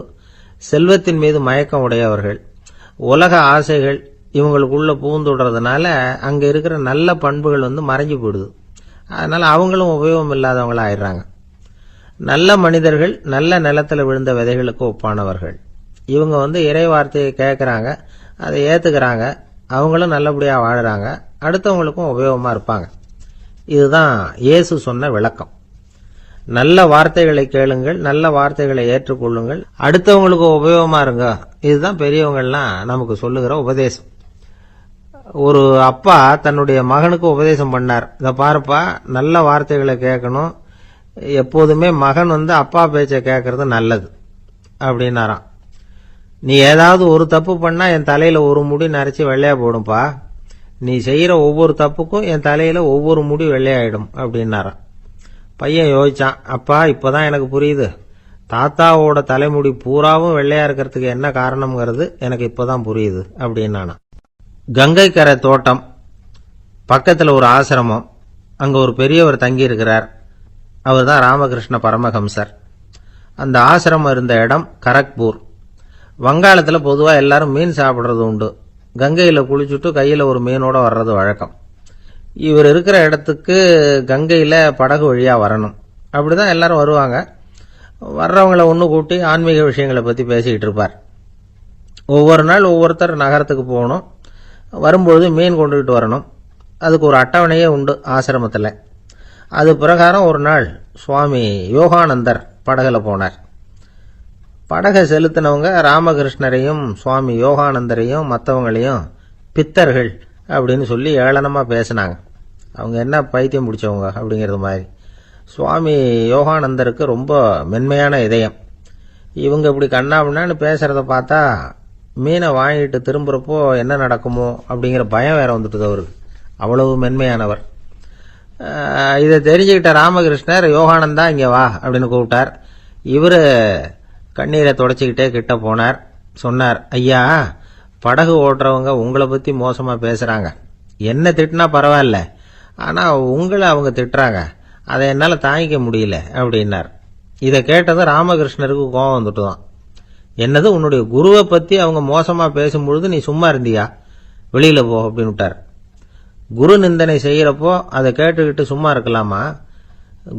செல்வத்தின் மீது மயக்கம் உடையவர்கள். உலக ஆசைகள் இவங்களுக்குள்ள பூந்துடுறதுனால அங்க இருக்கிற நல்ல பண்புகள் மறைஞ்சு போயிடுது. அதனால அவங்களும் உபயோகம் இல்லாதவங்களா ஆயிடுறாங்க. நல்ல மனிதர்கள் நல்ல நிலத்துல விழுந்த விதைகளுக்கு ஒப்பானவர்கள். இவங்க இறை வார்த்தையை கேட்கறாங்க, அதை ஏத்துக்கிறாங்க, அவங்களும் நல்லபடியா வாழறாங்க, அடுத்தவங்களுக்கும் உபயோகமா இருப்பாங்க. இதுதான் இயேசு சொன்ன விளக்கம். நல்ல வார்த்தைகளை கேளுங்கள், நல்ல வார்த்தைகளை ஏற்றுக்கொள்ளுங்கள், அடுத்தவங்களுக்கு உபயோகமா இருங்க. இதுதான் பெரியவங்கள்லாம் நமக்கு சொல்லுகிற உபதேசம். ஒரு அப்பா தன்னுடைய மகனுக்கு உபதேசம் பண்ணார். இத பாருப்பா, நல்ல வார்த்தைகளை கேட்கணும், எப்போதுமே மகன் அப்பா பேச்ச கேட்கறது நல்லது அப்படின்னாராம். நீ ஏதாவது ஒரு தப்பு பண்ணா என் தலையில ஒரு முடி நரைச்சி வெள்ளையா போடும்பா, நீ செய்யற ஒவ்வொரு தப்புக்கும் என் தலையில ஒவ்வொரு முடி வெள்ளையாயிடும் அப்படின்னாராம். பையன் யோசிச்சான், அப்பா இப்பதான் எனக்கு புரியுது, தாத்தாவோட தலைமுடி பூராவும் வெள்ளையா இருக்கிறதுக்கு என்ன காரணம்ங்கிறது எனக்கு இப்பதான் புரியுது அப்படின்னானா. கங்கை கரை தோட்டம் பக்கத்துல ஒரு ஆசிரமம், அங்க ஒரு பெரியவர் தங்கி இருக்கிறார். அவர் தான் ராமகிருஷ்ண பரமஹம்சர். அந்த ஆசிரமம் இருந்த இடம் கரக்பூர். வங்காளத்துல பொதுவா எல்லாரும் மீன் சாப்பிடுறது உண்டு. கங்கையில குளிச்சுட்டு கையில ஒரு மீனோட வர்றது வழக்கம். இவர் இருக்கிற இடத்துக்கு கங்கையில படகு வழியா வரணும். அப்படிதான் எல்லாரும் வருவாங்க. வர்றவங்களை ஒண்ணு கூட்டி ஆன்மீக விஷயங்களை பத்தி பேசிக்கிட்டு இருப்பார். ஒவ்வொரு நாள் ஒவ்வொருத்தர் நகரத்துக்கு போகணும், வரும்பொழுது மீன் கொண்டுகிட்டு வரணும். அதுக்கு ஒரு அட்டவணையே உண்டு ஆசிரமத்தில். அது பிரகாரம் ஒரு நாள் சுவாமி யோகானந்தர் படகுல போனார். படகை செலுத்தினவங்க ராமகிருஷ்ணரையும் சுவாமி யோகானந்தரையும் மற்றவங்களையும் பித்தர்கள் அப்படின்னு சொல்லி ஏளனமா பேசினாங்க. அவங்க என்ன பைத்தியம் பிடிச்சவங்க அப்படிங்கிறது மாதிரி. சுவாமி யோகானந்தருக்கு ரொம்ப மென்மையான இதயம். இவங்க இப்படி கண்ணாபின்னான்னு பேசுறத பார்த்தா மீனை வாங்கிட்டு திரும்புறப்போ என்ன நடக்குமோ அப்படிங்கிற பயம் வேற வந்துட்டுது அவருக்கு. அவ்வளவு மென்மையானவர். இதை தெரிஞ்சுக்கிட்ட ராமகிருஷ்ணர், யோகானந்தா இங்க வா அப்படின்னு கூப்பிட்டார். இவரு கண்ணீரை தொடச்சிக்கிட்டே கிட்ட போனார். சொன்னார், ஐயா, படகு ஓட்டுறவங்க உங்களை பத்தி மோசமா பேசுறாங்க. என்ன திட்டினா பரவாயில்ல, ஆனா உங்களை அவங்க திட்டுறாங்க, அதை என்னால தாங்கிக்க முடியல அப்படின்னார். இதை கேட்டதும் ராமகிருஷ்ணருக்கு கோபம் வந்துட்டுதான். என்னது, உன்னுடைய குருவை பத்தி அவங்க மோசமா பேசும்பொழுது நீ சும்மா இருந்தியா? வெளியில போ அப்படின்னு விட்டார். குரு நிந்தனை செய்யறப்போ அதை கேட்டுக்கிட்டு சும்மா இருக்கலாமா?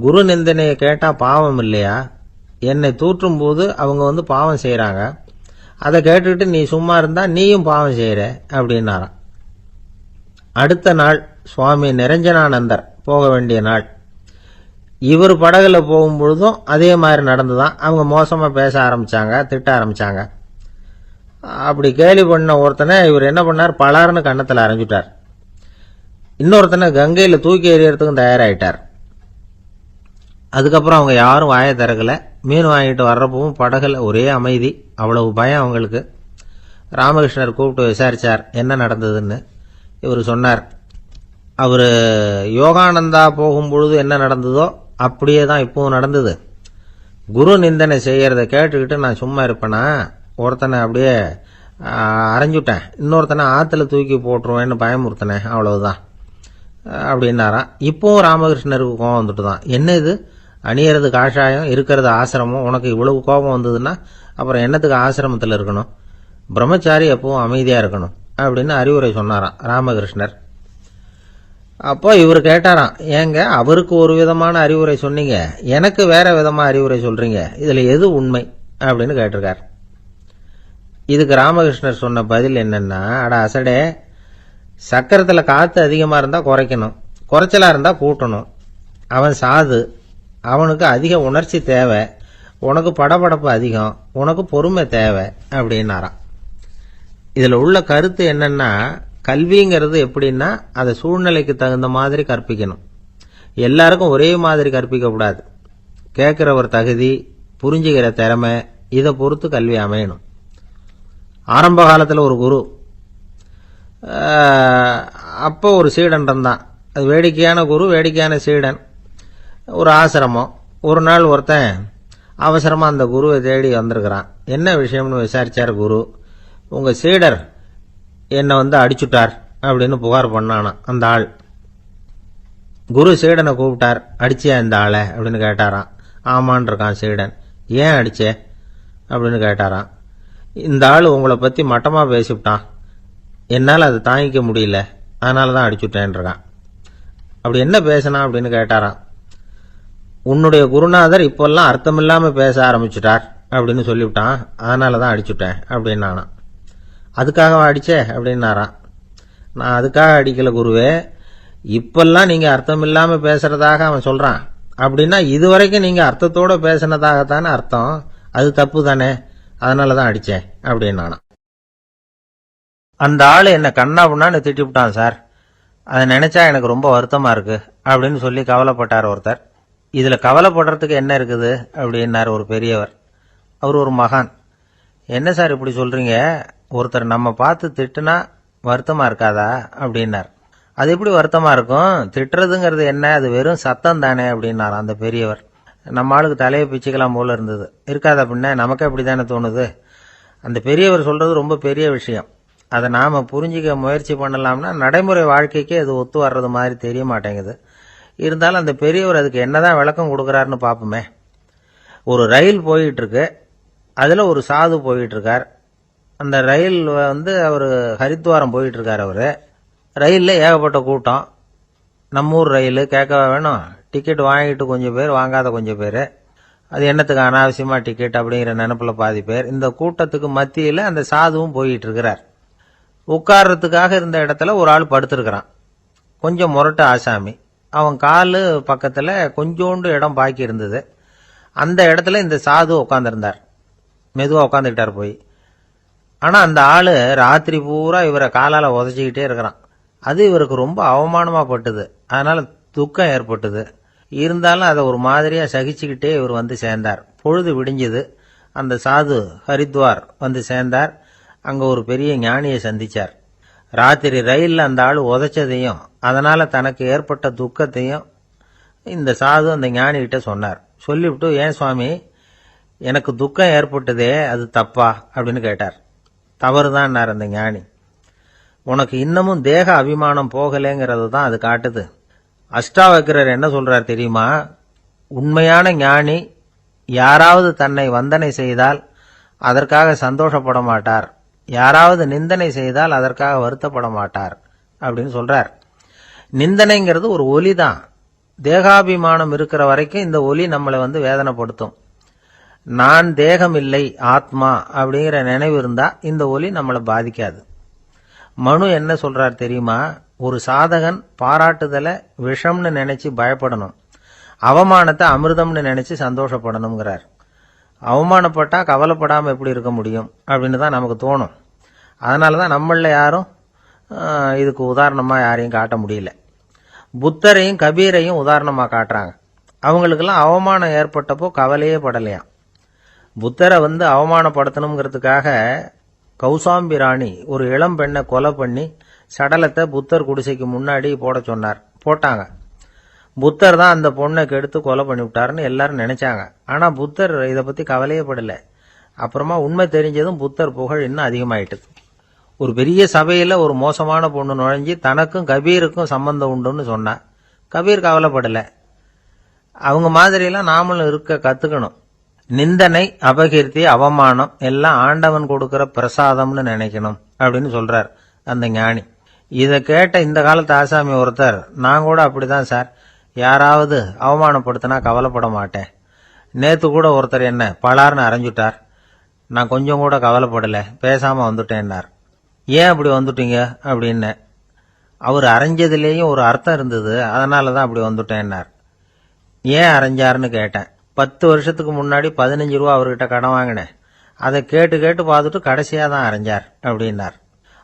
குரு நிந்தனையை கேட்டா பாவம் இல்லையா? என்னை தூற்றும் போது அவங்க பாவம் செய்யறாங்க, அதை கேட்டுக்கிட்டு நீ சும்மா இருந்தா நீயும் பாவம் செய்யற அப்படின்னாராம். அடுத்த நாள் சுவாமி நிரஞ்சனானந்தர் போக வேண்டிய நாள். இவர் படகுல போகும்பொழுதும் அதே மாதிரி நடந்துதான். அவங்க மோசமா பேச ஆரம்பிச்சாங்க, திட்ட ஆரம்பிச்சாங்க. அப்படி கேலி பண்ண ஒருத்தனை இவர் என்ன பண்ணார், பலார்னு கன்னத்தில் அரைஞ்சுட்டார். இன்னொருத்தனை கங்கையில தூக்கி எறியறதுக்கும் தயாராயிட்டார். அதுக்கப்புறம் அவங்க யாரும் வாயை திறக்கல. மீன் வாங்கிட்டு வர்றப்பவும் படகுல ஒரே அமைதி, அவ்வளவு பயம் அவங்களுக்கு. ராமகிருஷ்ணர் கூப்பிட்டு விசாரிச்சார் என்ன நடந்ததுன்னு. இவர் சொன்னார், அவரு யோகானந்தா போகும்பொழுது என்ன நடந்ததோ அப்படியே தான் இப்பவும் நடந்தது. குரு நிந்தனை செய்யறத கேட்டுக்கிட்டு நான் சும்மா இருப்பேனா? ஒருத்தனை அப்படியே அரைஞ்சுட்டேன், இன்னொருத்தனை ஆத்துல தூக்கி போட்டுருவேன்னு பயமுறுத்தினேன், அவ்வளவுதான் அப்படின்னாராம். இப்பவும் ராமகிருஷ்ணருக்கு கோபம் வந்துட்டு தான். என்ன இது, அணியறது காஷாயம், இருக்கிறது ஆசிரமம், உனக்கு இவ்வளவு கோபம் வந்ததுன்னா அப்புறம் என்னத்துக்கு ஆசிரமத்தில் இருக்கணும்? பிரம்மச்சாரி எப்பவும் அமைதியா இருக்கணும் அப்படின்னு அறிவுரை சொன்னாராம் ராமகிருஷ்ணர். அப்போ இவர் கேட்டாராம், ஏங்க அவருக்கு ஒரு விதமான அறிவுரை சொன்னீங்க, எனக்கு வேற விதமா அறிவுரை சொல்றீங்க, இதுல எது உண்மை அப்படின்னு கேட்டிருக்கார். இதுக்கு ராமகிருஷ்ணர் சொன்ன பதில் என்னன்னா, அட அசடே, சக்கரத்துல காத்து அதிகமா இருந்தா குறைக்கணும், குறைச்சலா இருந்தா கூட்டணும். அவன் சாது, அவனுக்கு அதிக உணர்ச்சி தேவை, உனக்கு படபடப்பு அதிகம், உனக்கு பொறுமை தேவை அப்படின்னாராம். இதுல உள்ள கருத்து என்னன்னா, கல்விங்கிறது எப்படின்னா அதை சூழ்நிலைக்கு தகுந்த மாதிரி கற்பிக்கணும். எல்லாருக்கும் ஒரே மாதிரி கற்பிக்க கூடாது. கேட்கிறவர் தகுதி, புரிஞ்சுக்கிற திறமை, இதை பொறுத்து கல்வி அமையணும். ஆரம்ப காலத்தில் ஒரு குரு, அப்போ ஒரு சீடன் இருந்தான். அது வேடிக்கையான குரு, வேடிக்கையான சீடன். ஒரு ஆசிரமம். ஒரு நாள் ஒருத்தன் அவசரமா அந்த குருவை தேடி வந்திருக்கிறான். என்ன விஷயம்னு விசாரிச்சார் குரு. உங்க சீடர் என்னை அடிச்சுட்டார் அப்படின்னு புகார் பண்ணானா அந்த ஆள். குரு சீடனை கூப்பிட்டார். அடிச்சியா இந்த ஆளை அப்படின்னு கேட்டாராம். ஆமான் இருக்கான் சீடன். ஏன் அடிச்சே அப்படின்னு கேட்டாராம். இந்த ஆள் உங்களை பத்தி மட்டமா பேசிவிட்டான், என்னால் அதை தாங்கிக்க முடியல, அதனால தான் அடிச்சுட்டேன் இருக்கான். அப்படி என்ன பேசினா அப்படின்னு கேட்டாராம். உன்னுடைய குருநாதர் இப்பெல்லாம் அர்த்தமில்லாம பேச ஆரம்பிச்சுட்டார் அப்படின்னு சொல்லிவிட்டான், அதனால தான் அடிச்சுட்டேன் அப்படின்னானா. அதுக்காக அடிச்சே அப்படின்னாராம். நான் அதுக்காக அடிக்கல குருவே, இப்பெல்லாம் நீங்க அர்த்தம் இல்லாம பேசுறதாக அவன் சொல்றான், அப்படின்னா இதுவரைக்கும் நீங்க அர்த்தத்தோட பேசினதாகத்தானே அர்த்தம், அது தப்பு தானே, அதனாலதான் அடிச்சேன் அப்படின்னானா. அந்த ஆளு என்ன கண்ணா புண்ணான்னு திட்டிவிட்டான் சார், அதை நினைச்சா எனக்கு ரொம்ப வருத்தமா இருக்கு அப்படின்னு சொல்லி கவலைப்பட்டார் ஒருத்தர். இதுல கவலைப்படுறதுக்கு என்ன இருக்குது அப்படின்னாரு ஒரு பெரியவர். அவர் ஒரு மகான். என்ன சார் இப்படி சொல்றீங்க, ஒருத்தர் நம்ம பார்த்து திட்டுனா வருத்தமா இருக்காதா அப்படின்னார். அது எப்படி வருத்தமா இருக்கும், திட்டுறதுங்கிறது என்ன, அது வெறும் சத்தம் தானே அப்படின்னார் அந்த பெரியவர். நம்ம ஆளுக்கு தலையை பிச்சுக்கலாம் போல இருந்தது. இருக்காது அப்படின்னா நமக்கு அப்படித்தானே தோணுது. அந்த பெரியவர் சொல்றது ரொம்ப பெரிய விஷயம். அதை நாம புரிஞ்சிக்க முயற்சி பண்ணலாம்னா நடைமுறை வாழ்க்கைக்கு அது ஒத்து வர்றது மாதிரி தெரிய மாட்டேங்குது. இருந்தாலும் அந்த பெரியவர் அதுக்கு என்னதான் விளக்கம் கொடுக்கறாருன்னு பாப்போமே. ஒரு ரயில் போயிட்டு இருக்கு, அதுல ஒரு சாது போயிட்டு இருக்கார். அந்த ரயில் அவர் ஹரித்வாரம் போயிட்டு இருக்காரு. அவரு ரயில்ல ஏகப்பட்ட கூட்டம். நம்ம ஊர் ரயில் கேட்கவா வேணும், டிக்கெட் வாங்கிட்டு கொஞ்சம் பேர், வாங்காத கொஞ்சம் பேர். அது என்னத்துக்கு அனாவசியமா டிக்கெட் அப்படிங்கிற நினைப்புல பாதி பேர். இந்த கூட்டத்துக்கு மத்தியில அந்த சாதுவும் போயிட்டு இருக்கிறார். உட்கார்றதுக்காக இருந்த இடத்துல ஒரு ஆள் படுத்திருக்கிறான். கொஞ்சம் முரட்டு ஆசாமி. அவன் காலு பக்கத்துல கொஞ்சோண்டு இடம் பாக்கி இருந்தது. அந்த இடத்துல இந்த சாது உட்கார்ந்திருந்தார். மெதுவா உட்காந்துக்கிட்டார் போய். ஆனா அந்த ஆளு ராத்திரி பூரா இவரை காலால உதச்சிக்கிட்டே இருக்கிறான். அது இவருக்கு ரொம்ப அவமானமா பட்டுது. அதனால துக்கம் ஏற்பட்டது. இருந்தாலும் அதை ஒரு மாதிரியா சகிச்சுக்கிட்டே இவர் சேர்ந்தார். பொழுது விடிஞ்சது. அந்த சாது ஹரித்வார் சேர்ந்தார். அங்க ஒரு பெரிய ஞானியை சந்திச்சார். ராத்திரி ரயில்ல அந்த ஆளு உதைச்சதையும் அதனால தனக்கு ஏற்பட்ட துக்கத்தையும் இந்த சாது அந்த ஞானி கிட்ட சொன்னார். சொல்லிவிட்டு, ஏன் சுவாமி, எனக்கு துக்கம் ஏற்பட்டதே அது தப்பா அப்படின்னு கேட்டார். தவறுதான் அந்த ஞானி. உனக்கு இன்னமும் தேக அபிமானம் போகலைங்கிறது தான் அது காட்டுது. அஷ்டாவக்கிரர் என்ன சொல்றார் தெரியுமா? உண்மையான ஞானி யாராவது தன்னை வந்தனை செய்தால் அதற்காக சந்தோஷப்பட மாட்டார், யாராவது நிந்தனை செய்தால் அதற்காக வருத்தப்பட மாட்டார் அப்படின்னு சொல்றார். நிந்தனைங்கிறது ஒரு ஒலி தான். தேகாபிமானம் இருக்கிற வரைக்கும் இந்த ஒலி நம்மளை வேதனைப்படுத்தும். நான் தேகம் இல்லை, ஆத்மா அப்படிங்கிற நினைவு இருந்தா இந்த ஒலி நம்மளை பாதிக்காது. மனு என்ன சொல்றார் தெரியுமா? ஒரு சாதகன் பாராட்டுதலை விஷம்னு நினைச்சு பயப்படணும், அவமானத்தை அமிர்தம்னு நினைச்சு சந்தோஷப்படணுங்கிறார். அவமானப்பட்டா கவலைப்படாம எப்படி இருக்க முடியும் அப்படின்னு தான் நமக்கு தோணும். அதனாலதான் நம்மள யாரும் இதுக்கு உதாரணமா யாரையும் காட்ட முடியல. புத்தரையும் கபீரையும் உதாரணமா காட்டுறாங்க. அவங்களுக்கெல்லாம் அவமானம் ஏற்பட்டப்போ கவலையே படலையாம். புத்தரை அவமானப்படுத்தணுங்கிறதுக்காக கௌசாம்பி ராணி ஒரு இளம் பெண்ணை கொலை பண்ணி சடலத்தை புத்தர் குடிசைக்கு முன்னாடி போட சொன்னார். போட்டாங்க. புத்தர் தான் அந்த பொண்ணை கெடுத்து கொலை பண்ணி விட்டாருன்னு எல்லாரும் நினைச்சாங்க. ஆனா புத்தர் இதை பத்தி கவலையே படல. அப்புறமா உண்மை தெரிஞ்சதும் புத்தர் புகழ் இன்னும் அதிகமாயிட்டது. ஒரு பெரிய சபையில ஒரு மோசமான பொண்ணு நுழைஞ்சி தனக்கும் கபீருக்கும் சம்பந்தம் உண்டுன்னு சொன்னா கபீர் கவலைப்படல. அவங்க மாதிரியெல்லாம் நாமளும் இருக்க கத்துக்கணும். நிந்தனை, அபகீர்த்தி, அவமானம் எல்லாம் ஆண்டவன் கொடுக்கிற பிரசாதம்னு நினைக்கணும் அப்படின்னு சொல்றார் அந்த ஞானி. இதை கேட்ட இந்த காலத்து ஆசாமி ஒருத்தர், நான் கூட அப்படிதான் சார், யாராவது அவமானப்படுத்தினா கவலைப்பட மாட்டேன். நேத்து கூட ஒருத்தர் என்ன பலார்னு அரைஞ்சுட்டார், நான் கொஞ்சம் கூட கவலைப்படல, பேசாம வந்துட்டேன்னார். ஏன் அப்படி வந்துட்டீங்க அப்படின்னு. அவர் அரைஞ்சதுலேயும் ஒரு அர்த்தம் இருந்தது, அதனாலதான் அப்படி வந்துட்டேன்னார். ஏன் அரைஞ்சாருன்னு கேட்டேன். 10 வருஷத்துக்கு முன்னாடி 15 ரூபா அவர்கிட்ட கடன் வாங்கினேன், அதை கேட்டு கேட்டு பார்த்துட்டு கடைசியா தான் அரைஞ்சார் அப்படின்னார்.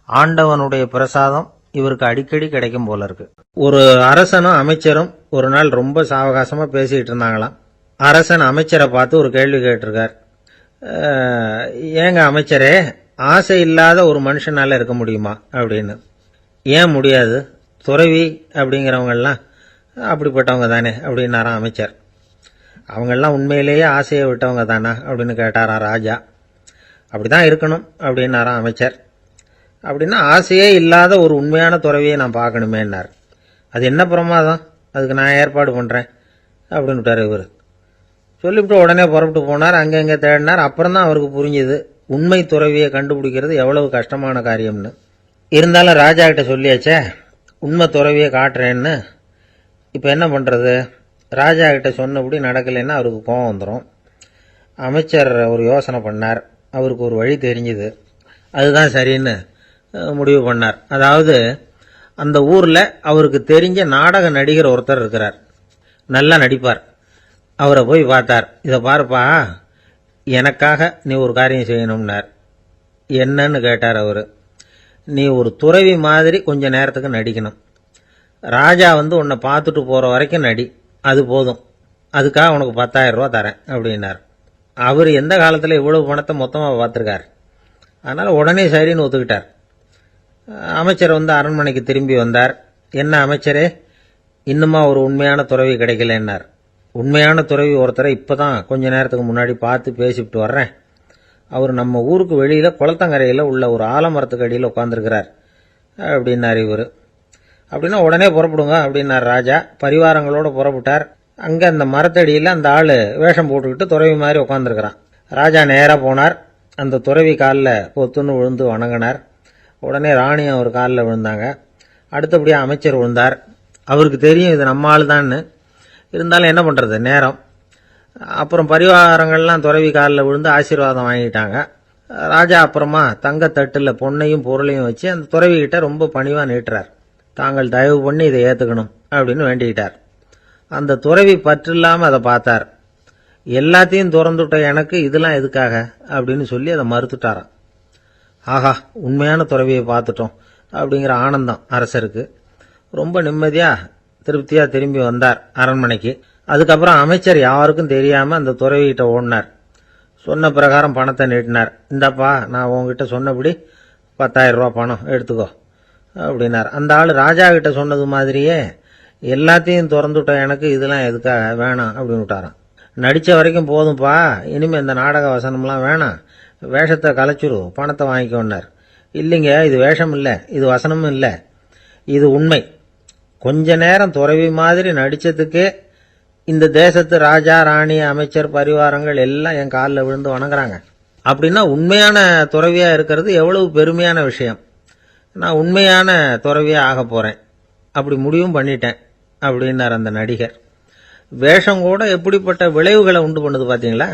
ஆண்டவனுடைய பிரசாதம் இவருக்கு அடிக்கடி கிடைக்கும் போல இருக்கு. ஒரு அரசனும் அமைச்சரும் ஒரு நாள் ரொம்ப சாவகாசமா பேசிட்டு இருந்தாங்களாம். அரசன் அமைச்சரை பார்த்து ஒரு கேள்வி கேட்டிருக்கார். ஏங்க அமைச்சரே, ஆசை இல்லாத ஒரு மனுஷனால இருக்க முடியுமா அப்படின்னு. ஏன் முடியாது, துறவி அப்படிங்கிறவங்கெல்லாம் அப்படிப்பட்டவங்க தானே அப்படின்னாராம் அமைச்சர். அவங்கெல்லாம் உண்மையிலேயே ஆசையை விட்டவங்க தானா அப்படின்னு கேட்டாரா ராஜா. அப்படிதான் இருக்கணும் அப்படின்னாராம் அமைச்சர். அப்படின்னா ஆசையே இல்லாத ஒரு உண்மையான துறவியை நான் பார்க்கணுமேன்னார். அது என்ன பிரமாதம், அதுக்கு நான் ஏற்பாடு பண்றேன் அப்படின்னு விட்டார் இவர். சொல்லிவிட்டு உடனே புறப்பட்டு போனார். அங்கங்க தேடினார். அப்புறம் தான் அவருக்கு புரிஞ்சுது உண்மை துறவியை கண்டுபிடிக்கிறது எவ்வளவு கஷ்டமான காரியம்னு. இருந்தாலும் ராஜா கிட்ட சொல்லியாச்சே உண்மை துறவியை காட்டுறேன்னு. இப்ப என்ன பண்றது? ராஜா கிட்ட சொன்னபடி நடக்கலைன்னா அவருக்கு கோபம் வந்துடும். அமைச்சர் ஒரு யோசனை பண்ணார். அவருக்கு ஒரு வழி தெரிஞ்சுது. அதுதான் சரின்னு முடிவு பண்ணார். அதாவது அந்த ஊர்ல அவருக்கு தெரிஞ்ச நாடக நடிகர் ஒருத்தர் இருக்கிறார், நல்லா நடிப்பார். அவரை போய் பார்த்தார். இதை பாருப்பா, எனக்காக நீ ஒரு காரியம் செய்யணும்னார். என்னன்னு கேட்டார் அவரு. நீ ஒரு துறவி மாதிரி கொஞ்ச நேரத்துக்கு நடிக்கணும். ராஜா உன்னை பார்த்துட்டு போற வரைக்கும் நடி, அது போதும். அதுக்காக உனக்கு 10,000 ரூபா தரேன் அப்படின்னார். அவர் எந்த காலத்துல இவ்வளவு பணத்தை மொத்தமா பார்த்திருக்கார். அதனால உடனே சரின்னு ஒத்துக்கிட்டார். அமைச்சர் அரண்மனைக்கு திரும்பி வந்தார். என்ன அமைச்சரே, இன்னுமா ஒரு உண்மையான துறவி கிடைக்கலன்னார். உண்மையான துறவி ஒருத்தரை இப்பதான் கொஞ்ச நேரத்துக்கு முன்னாடி பார்த்து பேசிவிட்டு வர்றேன். அவர் நம்ம ஊருக்கு வெளியில குளத்தங்கரையில உள்ள ஒரு ஆலமரத்துக்கு அடியில் உட்கார்ந்துருக்கிறார் அப்படின்னார் இவர். அப்படின்னா உடனே புறப்படுங்க அப்படின்னார் ராஜா. பரிவாரங்களோட புறப்பட்டார். அங்க அந்த மரத்தடியில அந்த ஆளு வேஷம் போட்டுக்கிட்டு துறவி மாதிரி உட்காந்துருக்கிறான். ராஜா நேரா போனார். அந்த துறவி காலில் பொத்துன்னு விழுந்து வணங்கினார். உடனே ராணி அவர் காலில் விழுந்தாங்க. அடுத்தபடியா அமைச்சர் விழுந்தார். அவருக்கு தெரியும் இது நம்ம ஆள் தான்னு. இருந்தாலும் என்ன பண்றது, நேரம். அப்புறம் பரிவாரங்கள்லாம் துறவி காலில் விழுந்து ஆசீர்வாதம் வாங்கிட்டாங்க. ராஜா அப்புறமா தங்கத்தட்டுல பொன்னையும் பொருளையும் வச்சு அந்த துறவி கிட்ட ரொம்ப பணிவா நீட்டுறார். தாங்கள் தயவு பண்ணி இதை ஏத்துக்கணும் அப்படின்னு வேண்டிக்கிட்டார். அந்த துறவி பற்றில்லாம அதை பார்த்தார். எல்லாத்தையும் திறந்துட்ட எனக்கு இதெல்லாம் எதுக்காக அப்படின்னு சொல்லி அதை மறுத்துட்டாராம். ஆஹா, உண்மையான துறவியை பார்த்துட்டோம் அப்படிங்கிற ஆனந்தம் அரசருக்கு. ரொம்ப நிம்மதியா திருப்தியா திரும்பி வந்தார் அரண்மனைக்கு. அதுக்கப்புறம் அமைச்சர் யாருக்கும் தெரியாம அந்த துறவிகிட்ட ஓடினார். சொன்ன பிரகாரம் பணத்தை நீட்டினார். இந்தப்பா, நான் உங்ககிட்ட சொன்னபடி 10,000 ரூபா பணம் எடுத்துக்கோ அப்படின்னார். அந்த ஆள் ராஜா கிட்ட சொன்னது மாதிரியே எல்லாத்தையும் திறந்துட்ட எனக்கு இதெல்லாம் எதுக்காக வேணாம் அப்படின்னு விட்டாராம். நடிச்ச வரைக்கும் போதும்பா, இனிமே இந்த நாடக வசனம்லாம் வேணாம், வேஷத்தை கலைச்சுரு, பணத்தை வாங்கிக்கோன்னார். இல்லைங்க, இது வேஷம் இல்லை, இது வசனமும் இல்லை, இது உண்மை. கொஞ்ச நேரம் துறவி மாதிரி நடிச்சதுக்கே இந்த தேசத்து ராஜா, ராணி, அமைச்சர், பரிவாரங்கள் எல்லாம் என் காலில் விழுந்து வணங்குறாங்க. அப்படின்னா உண்மையான துறவியா இருக்கிறது எவ்வளவு பெருமையான விஷயம். நான் உண்மையான துறவியா ஆக போறேன், அப்படி முடிவும் பண்ணிட்டேன் அப்படின்னார் அந்த நடிகர். வேஷம் கூட எப்படிப்பட்ட விளைவுகளை உண்டு பண்ணுது பார்த்தீங்களா.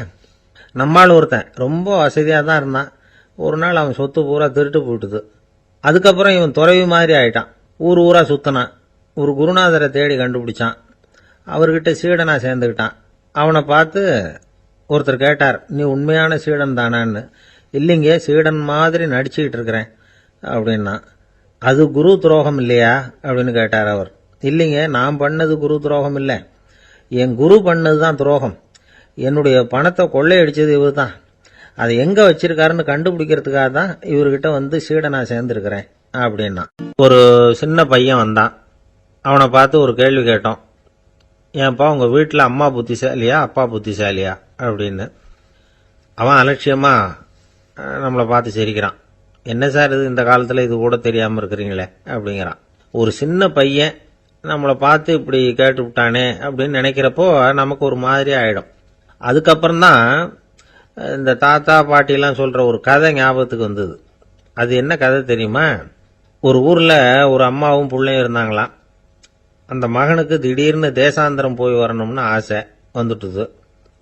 நம்மால் ஒருத்தன் ரொம்ப வசதியாக தான் இருந்தான். ஒரு நாள் அவன் சொத்து பூரா திருட்டு போயிட்டுது. அதுக்கப்புறம் இவன் துறவி மாதிரி ஆயிட்டான். ஊர் ஊரா சுத்தினான். ஒரு குருநாதரை தேடி கண்டுபிடிச்சான். அவர்கிட்ட சீடனா சேர்ந்துக்கிட்டான். அவனை பார்த்து ஒருத்தர் கேட்டார், நீ உண்மையான சீடன் தானான்னு. இல்லைங்க, சீடன் மாதிரி நடிச்சுக்கிட்டு இருக்கிறேன் அப்படின்னா. அது குரு துரோகம் இல்லையா அப்படின்னு கேட்டார் அவர். இல்லைங்க, நான் பண்ணது குரு துரோகம் இல்லை, என் குரு பண்ணது தான் துரோகம். என்னுடைய பணத்தை கொள்ளையடிச்சது இவர் தான். அதை எங்க வச்சிருக்காருன்னு கண்டுபிடிக்கிறதுக்காக தான் இவர்கிட்ட வந்து சீடனா சேர்ந்துருக்கிறேன் அப்படின்னா. ஒரு சின்ன பையன் வந்தான். அவனை பார்த்து ஒரு கேள்வி கேட்டோம். ஏன்ப்பா, உங்க வீட்டில் அம்மா புத்திசாலியா அப்பா புத்திசாலியா அப்படின்னு. அவன் அலட்சியமா நம்மளை பார்த்து சிரிக்கிறான். என்ன சார் இது, இந்த காலத்தில் இது கூட தெரியாமல் இருக்கிறீங்களே அப்படிங்கிறான். ஒரு சின்ன பையன் நம்மளை பார்த்து இப்படி கேட்டு விட்டானே அப்படின்னு நினைக்கிறப்போ நமக்கு ஒரு மாதிரி ஆயிடும். அதுக்கப்புறம்தான் இந்த தாத்தா பாட்டிலாம் சொல்ற ஒரு கதை ஞாபகத்துக்கு வந்தது. அது என்ன கதை தெரியுமா? ஒரு ஊர்ல ஒரு அம்மாவும் பிள்ளையும் இருந்தாங்களாம். அந்த மகனுக்கு திடீர்னு தேசாந்திரம் போய் வரணும்னு ஆசை வந்துட்டுது.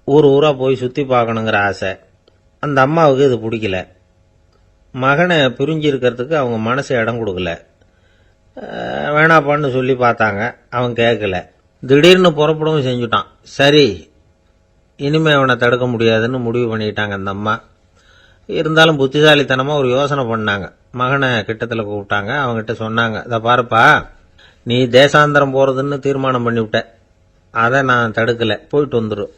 ஊர் ஊரா போய் சுத்தி பார்க்கணுங்கிற ஆசை. அந்த அம்மாவுக்கு இது பிடிக்கல. மகனை பிரிஞ்சு இருக்கிறதுக்கு அவங்க மனசு இடம் கொடுக்கல. வேணாப்பான்னு சொல்லி பார்த்தாங்க, அவன் கேட்கல. திடீர்னு புறப்படவும் செஞ்சுட்டான். சரி, இனிமே அவனை தடுக்க முடியாதுன்னு முடிவு பண்ணிட்டாங்க அந்த அம்மா. இருந்தாலும் புத்திசாலித்தனமா ஒரு யோசனை பண்ணாங்க. மகனை கிட்டத்தில் கூப்பிட்டாங்க. அவங்ககிட்ட சொன்னாங்க, இதை பாருப்பா, நீ தேசாந்திரம் போறதுன்னு தீர்மானம் பண்ணிவிட்ட, அதை நான் தடுக்கல, போயிட்டு வந்துடும்.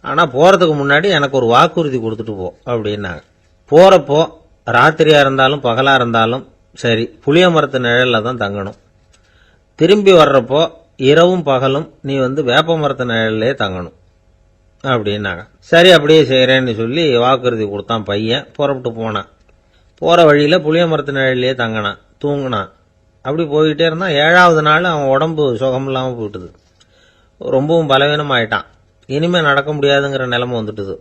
ஆனா போறதுக்கு முன்னாடி எனக்கு ஒரு வாக்குறுதி கொடுத்துட்டு போ அப்படின்னாங்க. போறப்போ ராத்திரியா இருந்தாலும் பகலா இருந்தாலும் சரி, புளிய மரத்து நிழல்ல தான் தங்கணும். திரும்பி வர்றப்போ இரவும் பகலும் நீ வந்து வேப்ப மரத்து நிழல்லே தங்கணும் அப்படின்னாங்க. சரி, அப்படியே செய்யறேன்னு சொல்லி வாக்குறுதி கொடுத்தான் பையன். புறப்பட்டு போனான். போற வழியில புளிய மரத்து நிழல்லே தங்கினான், தூங்கினான். அப்படி போயிட்டே இருந்தான். 7வது நாள் அவன் உடம்பு சுகம் இல்லாம போயிட்டுது. ரொம்பவும் பலவீனம் ஆயிட்டான். இனிமே நடக்க முடியாதுங்கிற நிலைமை வந்துட்டுது.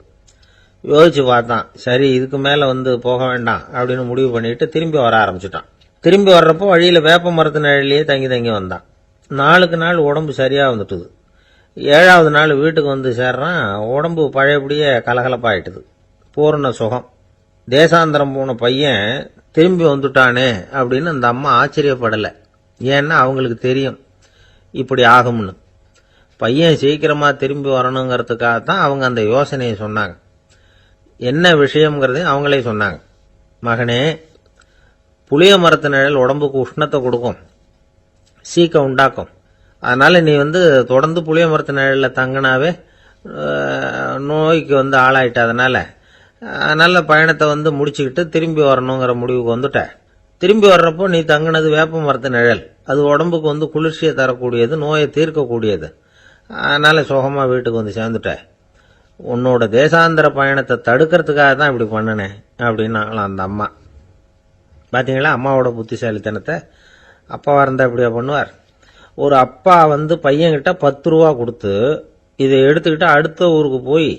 யோசிச்சு பார்த்தான். சரி, இதுக்கு மேல வந்து போக வேண்டாம் அப்படின்னு முடிவு பண்ணிட்டு திரும்பி வர ஆரம்பிச்சுட்டான். திரும்பி வர்றப்போ வழியில வேப்ப மரத்து நிழல்லையே தங்கி தங்கி வந்தான். நாளுக்கு நாள் உடம்பு சரியா வந்துட்டுது. 7வது நாள் வீட்டுக்கு வந்து சேர்றான். உடம்பு பழையபடியே கலகலப்பாயிட்டுது. பூர்ண சுகம். தேசாந்திரம் போன பையன் திரும்பி வந்துட்டானே அப்படின்னு அந்த அம்மா ஆச்சரியப்படலை. ஏன்னா அவங்களுக்கு தெரியும் இப்படி ஆகும்னு. பையன் சீக்கிரமா திரும்பி வரணுங்கிறதுக்காகத்தான் அவங்க அந்த யோசனையை சொன்னாங்க. என்ன விஷயம்ங்கிறதையும் அவங்களே சொன்னாங்க. மகனே, புளிய மரத்து நிழல் உடம்புக்கு உஷ்ணத்தை கொடுக்கும், சீக்க உண்டாக்கும். அதனால நீ வந்து தொடர்ந்து புளிய மரத்து நிழல்ல தங்கினாவே நோய்க்கு வந்து ஆளாயிட்ட. அதனால பயணத்தை வந்து முடிச்சுக்கிட்டு திரும்பி வரணுங்கிற முடிவுக்கு வந்துட்ட. திரும்பி வர்றப்போ நீ தங்கினது வேப்ப மரத்து நிழல். அது உடம்புக்கு வந்து குளிர்ச்சியை தரக்கூடியது, நோயை தீர்க்கக்கூடியது. அதனால சுகமா வீட்டுக்கு வந்து சேர்ந்துட்ட. உன்னோட தேசாந்திர பயணத்தை தடுக்கிறதுக்காக தான் இப்படி பண்ணினேன் அப்படின்னாங்களாம் அந்த அம்மா. பாத்தீங்களா அம்மாவோட புத்திசாலித்தனத்தை? அப்பாவா இருந்தா இப்படியா பண்ணுவார்? ஒரு அப்பா வந்து பையன்கிட்ட 10 ரூபா கொடுத்து இதை எடுத்துக்கிட்டு அடுத்த ஊருக்கு போய்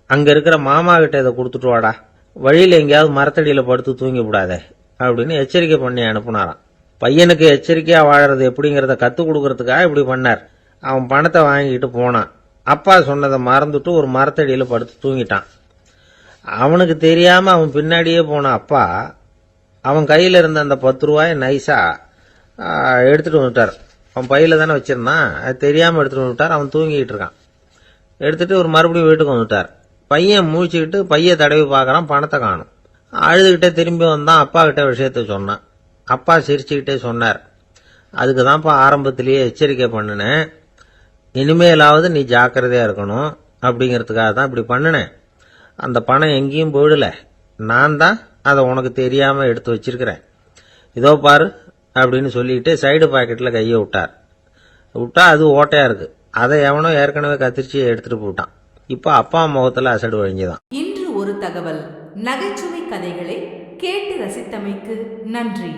அங்க இருக்கிற மாமா கிட்ட இதை கொடுத்துட்டு வாடா, வழியில எங்கேயாவது மரத்தடியில படுத்து தூங்கி விடாதே அப்படின்னு எச்சரிக்கை பண்ணி அனுப்புனாராம். பையனுக்கு எச்சரிக்கையா வாழறது எப்படிங்கிறத கத்துக் கொடுக்கறதுக்காக இப்படி பண்ணார். அவன் பணத்தை வாங்கிட்டு போனான். அப்பா சொன்னதை மறந்துட்டு ஒரு மரத்தடியில படுத்து தூங்கிட்டான். அவனுக்கு தெரியாம அவன் பின்னாடியே போன அப்பா அவன் கையில இருந்த அந்த 10 ரூபாயை நைஸா எடுத்துட்டு வந்துட்டார். அவன் பையில தானே வச்சிருந்தான், அது தெரியாம எடுத்துட்டு வந்துட்டார். அவன் தூங்கிட்டு இருக்கான். எடுத்துட்டு ஒரு மறுபடியும் வீட்டுக்கு வந்துட்டார். பையன் முழிச்சுக்கிட்டு பைய தடவி பார்க்கறான், பணத்தை காணும். அழுதுகிட்டே திரும்பி வந்தான். அப்பா கிட்ட விஷயத்த சொன்னான். அப்பா சிரிச்சுக்கிட்டே சொன்னார், அதுக்கு தான்ப்பா ஆரம்பத்திலேயே எச்சரிக்கை பண்ணினேன், இனிமேலாவது நீ ஜாக்கிரதையா இருக்கணும் அப்படிங்கிறதுக்காக தான் இப்படி பண்ணினேன். அந்த பணம் எங்கேயும் போயிடல, நான் தான் அதை உனக்கு தெரியாம எடுத்து வச்சிருக்கிறேன். இதோ பாரு அப்படின்னு சொல்லிட்டு சைடு பாக்கெட்ல கையை விட்டா அது ஓட்டையா இருக்கு. அதை எவனோ ஏற்கனவே கத்திரிச்சு எடுத்துட்டு போட்டான். இப்ப அப்பா முகத்துல அசடு வழிஞ்சுதான். இன்று ஒரு தகவல் நகைச்சுவை கதைகளை கேட்டு ரசித்தமைக்கு நன்றி.